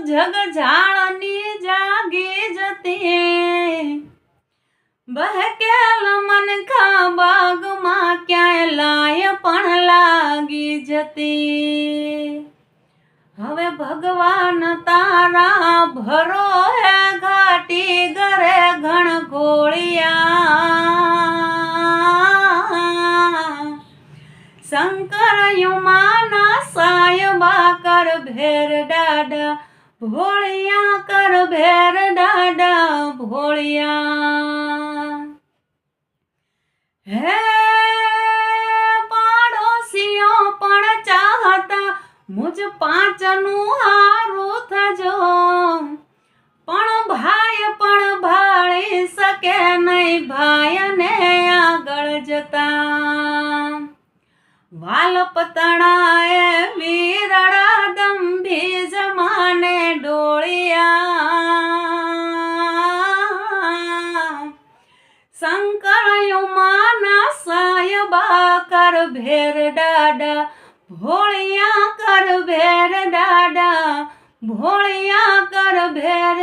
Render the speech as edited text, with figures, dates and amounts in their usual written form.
જગ જાળની જાગી જતી, બહેકેલ મનખા બાગમાં ક્યાંય લાય પણ લાગી જતી। હવે ભગવાન તારા ભરો હે ઘાટી ગરે ઘણઘોળિયા, શંકર યુમાના સાયબા કર ભેર ડાડા ભોળિયા, કર ભેર ડાડા ભોળિયા। હે પાડોશીઓ પણ ચાહતા મુજ પાંચનું હારું થજો, પણ ભાઈ પણ ભાળી શકે નહીં ભાઈને આગળ જતા। વાલપતણાએ વીરડા દંભી જમાને ડોળિયા, શંકર યુમાના સાયબા કર ભેર ડાડા ભોળિયા, કર ભેર ડાડા ભોળિયા, કર ભેર